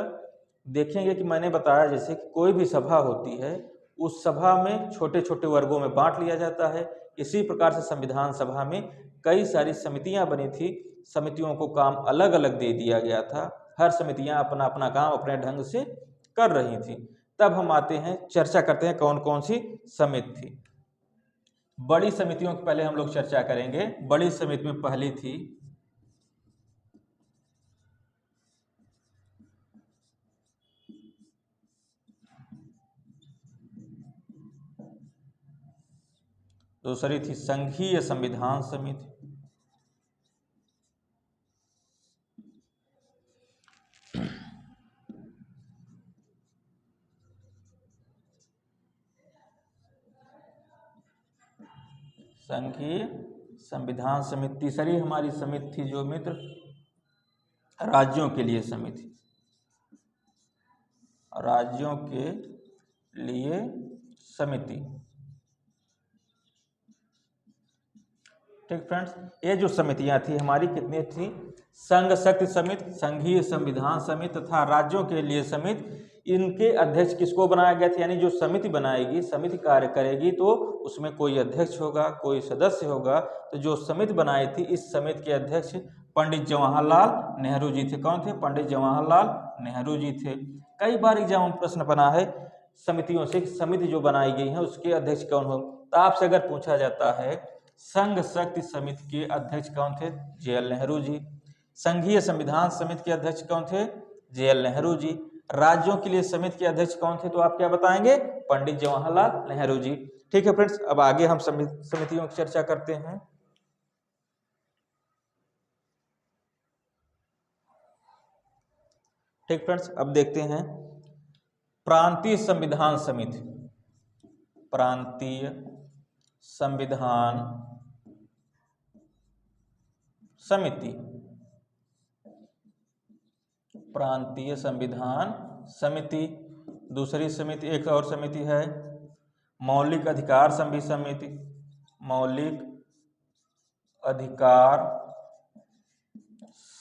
Speaker 1: देखेंगे कि मैंने बताया जैसे कि कोई भी सभा होती है, उस सभा में छोटे छोटे वर्गों में बांट लिया जाता है। इसी प्रकार से संविधान सभा में कई सारी समितियां बनी थी। समितियों को काम अलग अलग दे दिया गया था। हर समितियां अपना अपना काम अपने ढंग से कर रही थी। तब हम आते हैं, चर्चा करते हैं कौन कौन सी समिति थी। बड़ी समितियों की पहले हम लोग चर्चा करेंगे। बड़ी समिति में पहली थी दूसरी थी संघीय संविधान समिति। संघीय संविधान समिति। तीसरी हमारी समिति थी जो मित्र राज्यों के लिए समिति, राज्यों के लिए समिति। ठीक फ्रेंड्स, ये जो समितियां थी हमारी कितनी थी? संघ शक्ति समिति, संघीय संविधान समिति तथा राज्यों के लिए समिति। इनके अध्यक्ष किसको बनाया गया था? यानी जो समिति बनाएगी, समिति कार्य करेगी, तो उसमें कोई अध्यक्ष होगा, कोई सदस्य होगा। तो जो समिति बनाई थी, इस समिति के अध्यक्ष पंडित जवाहरलाल नेहरू जी थे। कौन थे? पंडित जवाहरलाल नेहरू जी थे। कई बार एग्जाम में प्रश्न बना है समितियों से, समिति जो बनाई गई है उसके अध्यक्ष कौन हो। तो आपसे अगर पूछा जाता है संघ शक्ति समिति के अध्यक्ष कौन थे? JL नेहरू जी। संघीय संविधान समिति के अध्यक्ष कौन थे? JL नेहरू जी। राज्यों के लिए समिति के अध्यक्ष कौन थे? तो आप क्या बताएंगे? पंडित जवाहरलाल नेहरू जी। ठीक है फ्रेंड्स, अब आगे हम समितियों की चर्चा करते हैं। ठीक फ्रेंड्स, अब देखते हैं प्रांतीय संविधान समिति। प्रांतीय संविधान समिति। प्रांतीय संविधान समिति। दूसरी समिति, एक और समिति है मौलिक अधिकार समिति। मौलिक अधिकार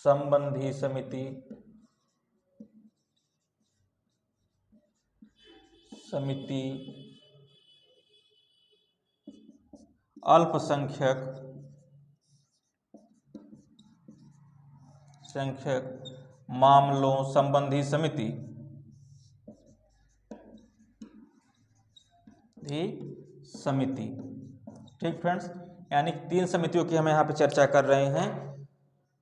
Speaker 1: संबंधी समिति अल्पसंख्यक मामलों संबंधी समिति ठीक फ्रेंड्स, यानी 3 समितियों की हम यहाँ पे चर्चा कर रहे हैं।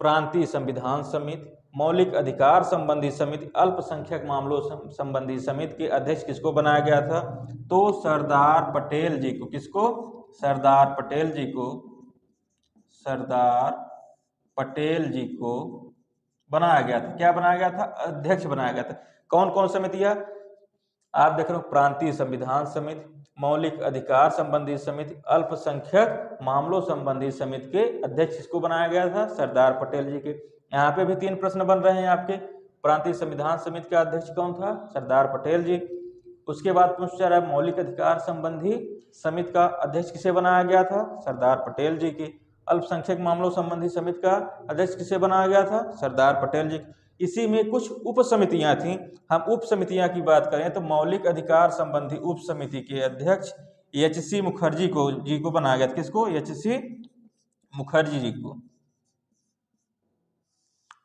Speaker 1: प्रांतीय संविधान समिति, मौलिक अधिकार संबंधी समिति, अल्पसंख्यक मामलों संबंधी समिति के अध्यक्ष किसको बनाया गया था? तो सरदार पटेल जी को। किसको? सरदार पटेल जी को बनाया गया था। क्या बनाया गया था? अध्यक्ष बनाया गया था। कौन कौन समितियां आप देख रहे हो? प्रांतीय संविधान समिति, मौलिक अधिकार संबंधी समिति, अल्पसंख्यक मामलों संबंधी समिति के अध्यक्ष किसको बनाया गया था? सरदार पटेल जी के। यहाँ पे भी 3 प्रश्न बन रहे हैं आपके। प्रांतीय संविधान समिति का अध्यक्ष कौन था? सरदार पटेल जी। उसके बाद पूछा रहा है मौलिक अधिकार संबंधी समिति का अध्यक्ष किसे बनाया गया था? सरदार पटेल जी की। अल्पसंख्यक मामलों संबंधी समिति का अध्यक्ष किसे बनाया गया था? सरदार पटेल जी। इसी में कुछ उप समितियां थी। हम उप समितियां की बात करें तो मौलिक अधिकार संबंधी उप समिति के अध्यक्ष एच.सी. मुखर्जी को बनाया गया था। किसको? एच.सी. मुखर्जी जी को।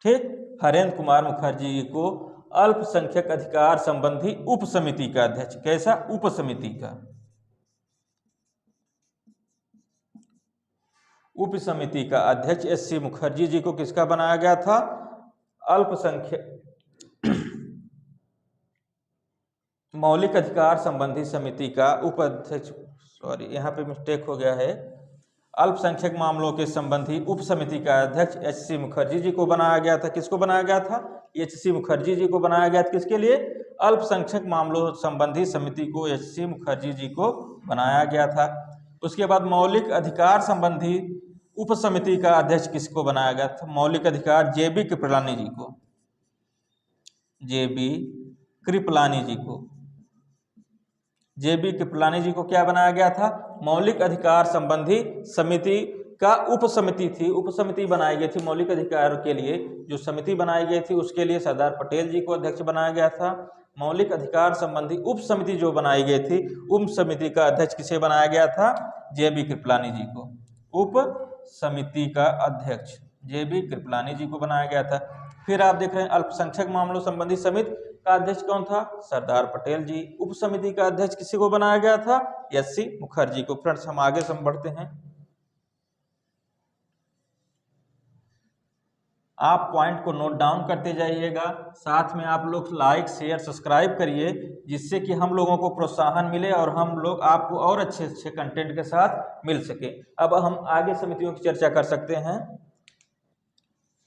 Speaker 1: ठीक, हरेंद्र कुमार मुखर्जी जी को अल्पसंख्यक अधिकार संबंधी उप समिति का अध्यक्ष। कैसा? उप समिति का। उप समिति का अध्यक्ष एच.सी. मुखर्जी जी को किसका बनाया गया था? अल्पसंख्यक मौलिक अधिकार संबंधी समिति का उपाध्यक्ष, सॉरी यहाँ पे मिस्टेक हो गया है, अल्पसंख्यक मामलों के संबंधी उप समिति का अध्यक्ष एच.सी. मुखर्जी जी को बनाया गया था। किसको बनाया गया था? एच.सी. मुखर्जी जी को बनाया गया था। किसके लिए? अल्पसंख्यक मामलों संबंधी समिति को एच.सी. मुखर्जी जी को बनाया गया था। उसके बाद मौलिक अधिकार संबंधी उप समिति का अध्यक्ष किसको बनाया गया था? मौलिक अधिकार जे.बी. कृपलानी जी को। जे.बी. कृपलानी जी को क्या बनाया गया था? मौलिक अधिकार संबंधी समिति का उप समिति थी। उप समिति बनाई गई थी मौलिक अधिकार के लिए। जो समिति बनाई गई थी उसके लिए सरदार पटेल जी को अध्यक्ष बनाया गया था। मौलिक अधिकार संबंधी उप समिति जो बनाई गई थी, उप समिति का अध्यक्ष किसे बनाया गया था? जे.बी. कृपलानी जी को। उप समिति का अध्यक्ष जे.बी. कृपलानी जी को बनाया गया था। फिर आप देख रहे हैं अल्पसंख्यक मामलों संबंधी समिति का अध्यक्ष कौन था? सरदार पटेल जी। उप समिति का अध्यक्ष किसी को बनाया गया था? एच.सी. मुखर्जी को। फ्रेंड्स, हम आगे बढ़ते हैं। आप पॉइंट को नोट डाउन करते जाइएगा, साथ में आप लोग लाइक शेयर सब्सक्राइब करिए, जिससे कि हम लोगों को प्रोत्साहन मिले और हम लोग आपको और अच्छे अच्छे कंटेंट के साथ मिल सके। अब हम आगे समितियों की चर्चा कर सकते हैं।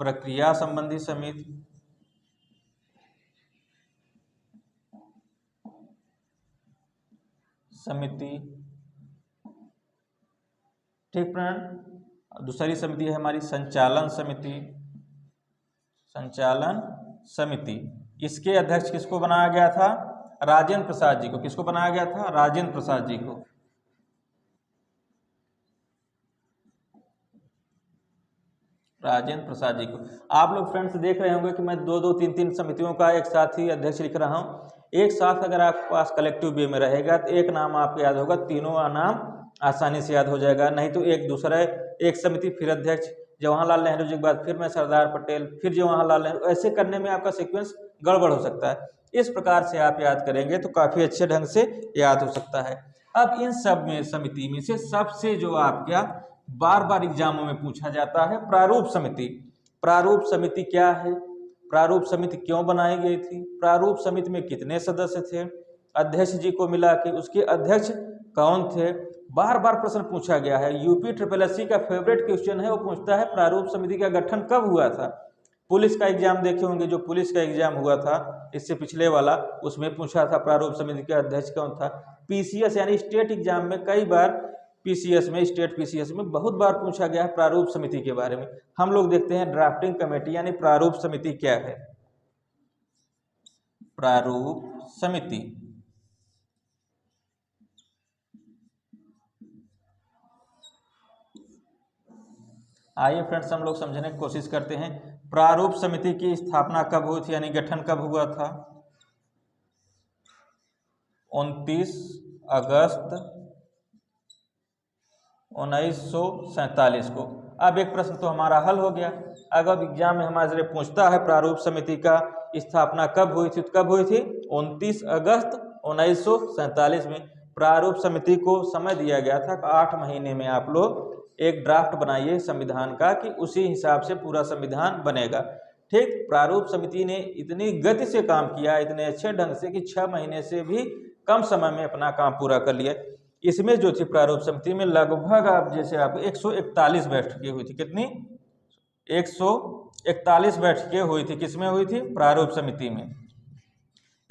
Speaker 1: प्रक्रिया संबंधी समिति, ठीक फ्रेंड। दूसरी समिति है हमारी संचालन समिति। इसके अध्यक्ष किसको बनाया गया था? राजेंद्र प्रसाद जी को। किसको बनाया गया था? राजेंद्र प्रसाद जी को। राजेंद्र प्रसाद जी को। आप लोग फ्रेंड्स देख रहे होंगे कि मैं 2-2, 3-3 समितियों का एक साथ ही अध्यक्ष लिख रहा हूं। एक साथ अगर आपके पास कलेक्टिव वे में रहेगा तो एक नाम आपको याद होगा, तीनों का नाम आसानी से याद हो जाएगा। नहीं तो एक दूसरा, एक समिति फिर अध्यक्ष, जवाहरलाल नेहरू जी के बाद फिर मैं सरदार पटेल, फिर जवाहरलाल नेहरू, ऐसे करने में आपका सीक्वेंस गड़बड़ हो सकता है। इस प्रकार से आप याद करेंगे तो काफी अच्छे ढंग से याद हो सकता है। अब इन सब में समिति में से सबसे जो आपका बार बार एग्जामों में पूछा जाता है, प्रारूप समिति। प्रारूप समिति क्या है? प्रारूप समिति क्यों बनाई गई थी? प्रारूप समिति में कितने सदस्य थे? अध्यक्ष जी को मिला के उसके अध्यक्ष कौन थे? बार बार प्रश्न पूछा गया है। यूपी SSSC का फेवरेट क्वेश्चन है, वो पूछता है प्रारूप समिति का गठन कब हुआ था। पुलिस का एग्जाम देखे होंगे, जो पुलिस का एग्जाम हुआ था इससे पिछले वाला, उसमें पूछा था प्रारूप समिति का अध्यक्ष कौन था। पीसीएस यानी स्टेट एग्जाम में कई बार, पीसीएस में, स्टेट पीसीएस में बहुत बार पूछा गया है प्रारूप समिति के बारे में। हम लोग देखते हैं ड्राफ्टिंग कमेटी यानी प्रारूप समिति क्या है। प्रारूप समिति आइए फ्रेंड्स हम लोग समझने की कोशिश करते हैं। प्रारूप समिति की स्थापना कब हुई थी, यानी गठन कब हुआ था? 29 अगस्त 1947 को। अब एक प्रश्न तो हमारा हल हो गया। अगर एग्जाम में हमारे पूछता है प्रारूप समिति का स्थापना कब हुई थी, तो कब हुई थी? 29 अगस्त 1947 में। प्रारूप समिति को समय दिया गया था कि 8 महीने में आप लोग एक ड्राफ्ट बनाइए संविधान का, कि उसी हिसाब से पूरा संविधान बनेगा। ठीक, प्रारूप समिति ने इतनी गति से काम किया, इतने अच्छे ढंग से, कि 6 महीने से भी कम समय में अपना काम पूरा कर लिया। इसमें जो थी प्रारूप समिति में लगभग आप जैसे आप 141 बैठकें हुई थी। कितनी? 141 बैठकें हुई थी। किसमें हुई थी? प्रारूप समिति में।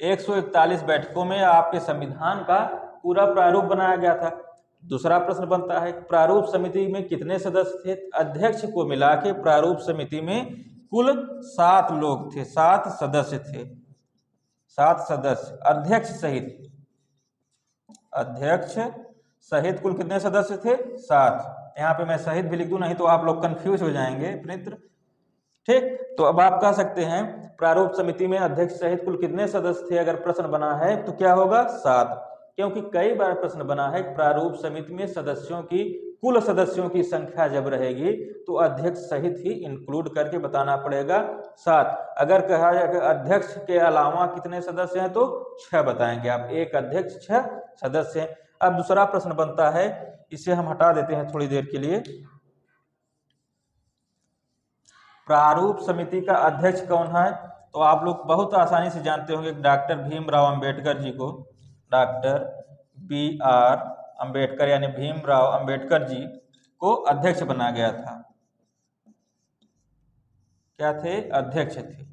Speaker 1: 141 बैठकों में आपके संविधान का पूरा प्रारूप बनाया गया था। दूसरा प्रश्न बनता है, प्रारूप समिति में कितने सदस्य थे? अध्यक्ष को मिला के प्रारूप समिति में कुल 7 लोग थे, 7 सदस्य थे, 7 सदस्य अध्यक्ष सहित। अध्यक्ष सहित कुल कितने सदस्य थे? 7। यहाँ पे मैं सहित भी लिख दूं, नहीं तो आप लोग कंफ्यूज हो जाएंगे मित्र। ठीक, तो अब आप कह सकते हैं प्रारूप समिति में अध्यक्ष सहित कुल कितने सदस्य थे। अगर प्रश्न बना है तो क्या होगा? 7, क्योंकि कई बार प्रश्न बना है प्रारूप समिति में सदस्यों की, कुल सदस्यों की संख्या जब रहेगी तो अध्यक्ष सहित ही इंक्लूड करके बताना पड़ेगा 7। अगर कहा जाए कि अध्यक्ष के अलावा कितने सदस्य हैं, तो 6 बताएंगे आप। एक अध्यक्ष, 6 सदस्य हैं। अब दूसरा प्रश्न बनता है, इसे हम हटा देते हैं थोड़ी देर के लिए। प्रारूप समिति का अध्यक्ष कौन है? तो आप लोग बहुत आसानी से जानते होंगे, डॉक्टर भीमराव अंबेडकर जी को, डॉक्टर BR अंबेडकर यानी भीमराव अंबेडकर जी को अध्यक्ष बना गया था। क्या थे? अध्यक्ष थे।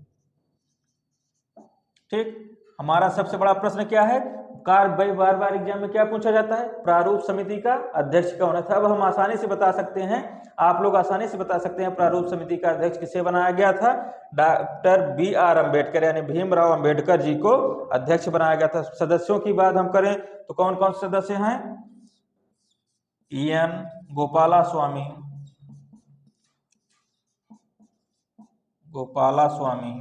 Speaker 1: ठीक, हमारा सबसे बड़ा प्रश्न क्या है? बार बार एग्जाम में क्या पूछा जाता है? प्रारूप समिति का अध्यक्ष कौन था। अब हम आसानी से बता सकते हैं, आप लोग आसानी से बता सकते हैं प्रारूप समिति का अध्यक्ष किसे बनाया गया था? डॉक्टर BR अंबेडकर यानी भीमराव अंबेडकर जी को अध्यक्ष बनाया गया था। सदस्यों की बात हम करें तो कौन कौन से सदस्य हैं? EN गोपालास्वामी, गोपालास्वामी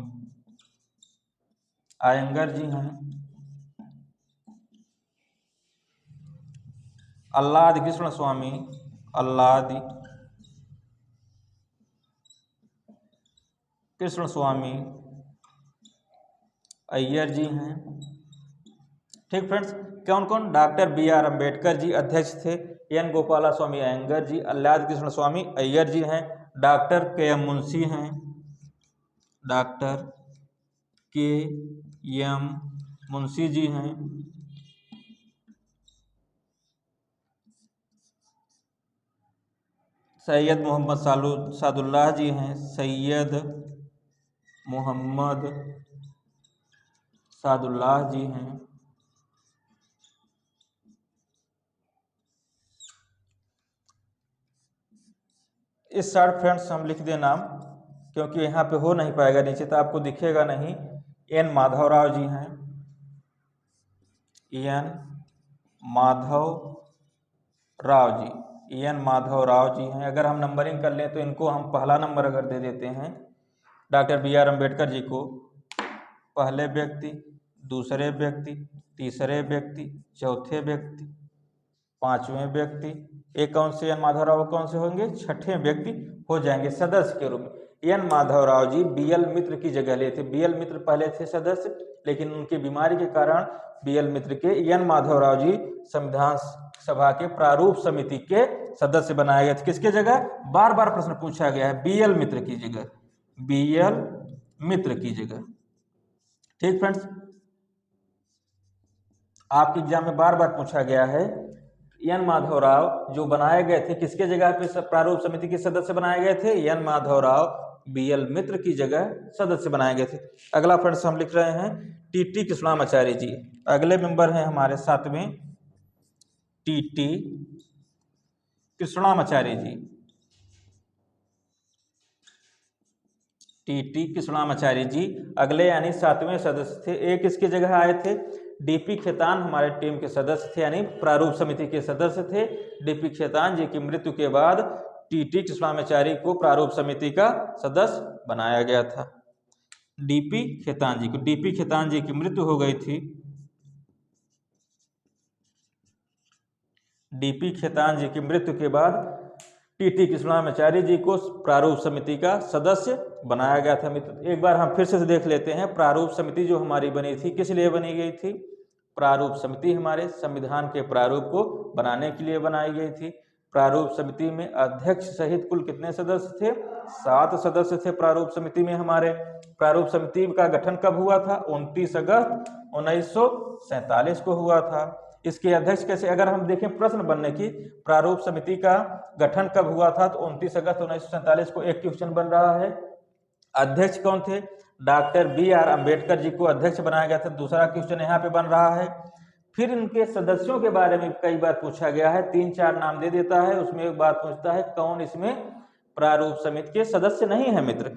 Speaker 1: अयंगर जी हैं, आह्लाद कृष्ण स्वामी, आह्लाद कृष्ण स्वामी अय्यर जी हैं। ठीक फ्रेंड्स, कौन कौन? डॉक्टर BR अंबेडकर जी अध्यक्ष थे, EN गोपालास्वामी अयंगर जी, आह्लाद कृष्ण स्वामी अय्यर जी हैं, डॉक्टर KM मुंशी हैं, डॉक्टर KM मुंशी जी हैं, सैयद मोहम्मद सादुल्लाह जी हैं, सैयद मोहम्मद सादुल्लाह जी हैं, इस साइड फ्रेंड्स हम लिख दें नाम, क्योंकि यहाँ पे हो नहीं पाएगा, नीचे तो आपको दिखेगा नहीं। EN माधवराव जी हैं, EN माधवराव जी, EN माधवराव जी हैं। अगर हम नंबरिंग कर लें तो इनको हम पहला नंबर अगर दे देते हैं, डॉक्टर BR अंबेडकर जी को पहले व्यक्ति, दूसरे व्यक्ति, तीसरे व्यक्ति, चौथे व्यक्ति, पांचवें व्यक्ति, एक कौन से EN माधवराव कौन से होंगे? छठे व्यक्ति हो जाएंगे सदस्य के रूप में। EN माधवराव जी BL मित्र की जगह लिए थे। BL मित्र पहले थे सदस्य, लेकिन उनकी बीमारी के कारण BL मित्र के EN माधवराव जी संविधान सभा के प्रारूप समिति के सदस्य बनाए गए थे। किसके जगह? बार बार प्रश्न पूछा गया है, BL मित्र की जगह, BL मित्र की जगह। ठीक फ्रेंड्स, आपके एग्जाम में बार बार पूछा गया है, EN माधवराव जो बनाए गए थे किसके जगह पे प्रारूप समिति के सदस्य बनाए गए थे? EN माधवराव BL मित्र की जगह सदस्य बनाए गए थे। अगला फ्रेंड्स हम लिख रहे हैं TT कृष्णामाचार्य जी। अगले मेंबर हैं हमारे 7वें TT कृष्णामाचार्य जी। TT कृष्णामाचार्य जी अगले यानी 7वें सदस्य थे। एक इसकी जगह आए थे DP खेतान, हमारे टीम के सदस्य थे, यानी प्रारूप समिति के सदस्य थे। DP खेतान जी की मृत्यु के बाद टीटी कृष्णाचारी को प्रारूप समिति का सदस्य बनाया गया था। डीपी खेतान जी को, डीपी खेतान जी की मृत्यु हो गई थी। डीपी खेतान जी की मृत्यु के बाद टीटी कृष्णाचारी जी को प्रारूप समिति का सदस्य बनाया गया था। मित्र एक बार हम फिर से देख लेते हैं, प्रारूप समिति जो हमारी बनी थी किस लिए बनी गई थी? प्रारूप समिति हमारे संविधान के प्रारूप को बनाने के लिए बनाई गई थी। प्रारूप समिति में अध्यक्ष सहित कुल कितने सदस्य थे? 7 सदस्य थे प्रारूप समिति में हमारे। प्रारूप समिति का गठन कब हुआ था? 29 अगस्त 1947 को हुआ था। इसके अध्यक्ष कैसे, अगर हम देखें प्रश्न बनने की, प्रारूप समिति का गठन कब हुआ था तो 29 अगस्त 1947 को एक क्वेश्चन बन रहा है। अध्यक्ष कौन थे? डॉक्टर BR अम्बेडकर जी को अध्यक्ष बनाया गया था। दूसरा क्वेश्चन यहाँ पे बन रहा है। फिर इनके सदस्यों के बारे में कई बार पूछा गया है, 3-4 नाम दे देता है, उसमें एक बात पूछता है कौन इसमें प्रारूप समिति के सदस्य नहीं है मित्र।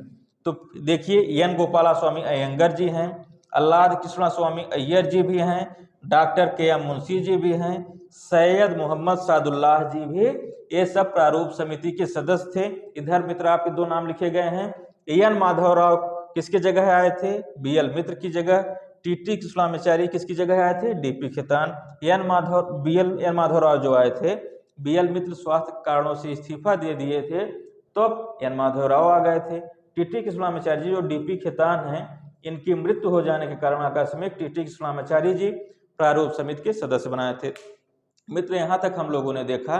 Speaker 1: तो देखिए N गोपालास्वामी अयंगर जी हैं, अल्लाद कृष्णा स्वामी अय्यर जी भी हैं, डॉक्टर KM मुंशी जी भी हैं, सैयद मोहम्मद सादुल्लाह जी भी, ये सब प्रारूप समिति के सदस्य थे। इधर मित्र आपके 2 नाम लिखे गए हैं। N माधवराव किसके जगह आए थे? BL मित्र की जगह। टीटी कृष्णाचारी किसकी जगह आए थे? DP खेतान। N माधवराव जो आए थे, BL मित्र स्वास्थ्य कारणों से इस्तीफा दे दिए थे तो N माधवराव आ गए थे। टीटी कृष्णाचारी जी जो DP खेतान हैं, इनकी मृत्यु हो जाने के कारण आकस्मिक टीटी कृष्णाचारी जी प्रारूप समिति के सदस्य बनाए थे। मित्र यहाँ तक हम लोगों ने देखा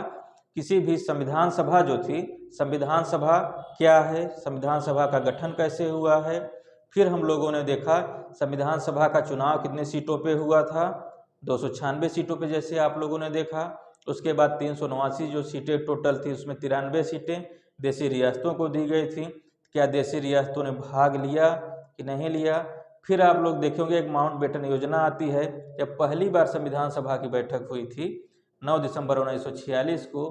Speaker 1: किसी भी संविधान सभा जो थी, संविधान सभा क्या है, संविधान सभा का गठन कैसे हुआ है। फिर हम लोगों ने देखा संविधान सभा का चुनाव कितने सीटों पे हुआ था? 296 सीटों पे जैसे आप लोगों ने देखा। उसके बाद 389 जो सीटें टोटल थी उसमें 93 सीटें देशी रियासतों को दी गई थी। क्या देशी रियासतों ने भाग लिया कि नहीं लिया? फिर आप लोग देखेंगे एक माउंटबेटन योजना आती है। जब पहली बार संविधान सभा की बैठक हुई थी 9 दिसंबर 1946 को,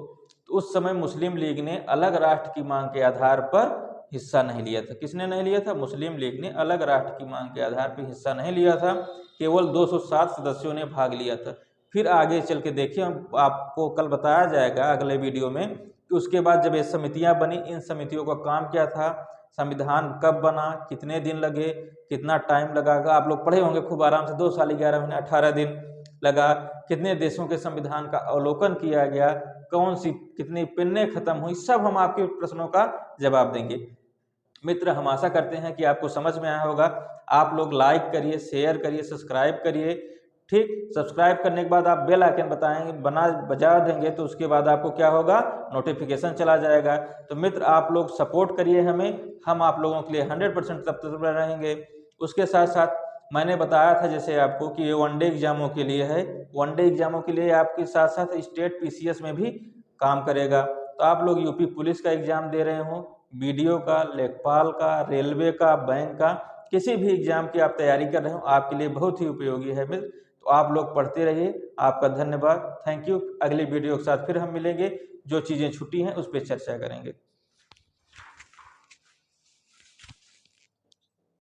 Speaker 1: तो उस समय मुस्लिम लीग ने अलग राष्ट्र की मांग के आधार पर हिस्सा नहीं लिया था। किसने नहीं लिया था? मुस्लिम लीग ने अलग राष्ट्र की मांग के आधार पर हिस्सा नहीं लिया था, केवल 207 सदस्यों ने भाग लिया था। फिर आगे चल के देखिए, आपको कल बताया जाएगा अगले वीडियो में कि उसके बाद जब ये समितियां बनी, इन समितियों का काम क्या था, संविधान कब बना, कितने दिन लगे, कितना टाइम लगा। आप लोग पढ़े होंगे खूब आराम से, 2 साल 11 महीने 18 दिन लगा। कितने देशों के संविधान का अवलोकन किया गया, कौन सी कितनी पेनें खत्म हुई, सब हम आपके प्रश्नों का जवाब देंगे। मित्र हम आशा करते हैं कि आपको समझ में आया होगा। आप लोग लाइक करिए, शेयर करिए, सब्सक्राइब करिए। ठीक, सब्सक्राइब करने के बाद आप बेल आइकन बजा देंगे तो उसके बाद आपको क्या होगा? नोटिफिकेशन चला जाएगा। तो मित्र आप लोग सपोर्ट करिए हमें, हम आप लोगों के लिए 100% तब तक रहेंगे। उसके साथ साथ मैंने बताया था जैसे आपको कि ये वनडे एग्जामों के लिए है, वनडे एग्जामों के लिए आपके साथ साथ स्टेट PCS में भी काम करेगा। तो आप लोग यूपी पुलिस का एग्जाम दे रहे हो, BDO का, लेखपाल का, रेलवे का, बैंक का, किसी भी एग्जाम की आप तैयारी कर रहे हो, आपके लिए बहुत ही उपयोगी है मित्र। तो आप लोग पढ़ते रहिए। आपका धन्यवाद, थैंक यू। अगली वीडियो के साथ फिर हम मिलेंगे, जो चीज़ें छुट्टी हैं उस पर चर्चा करेंगे।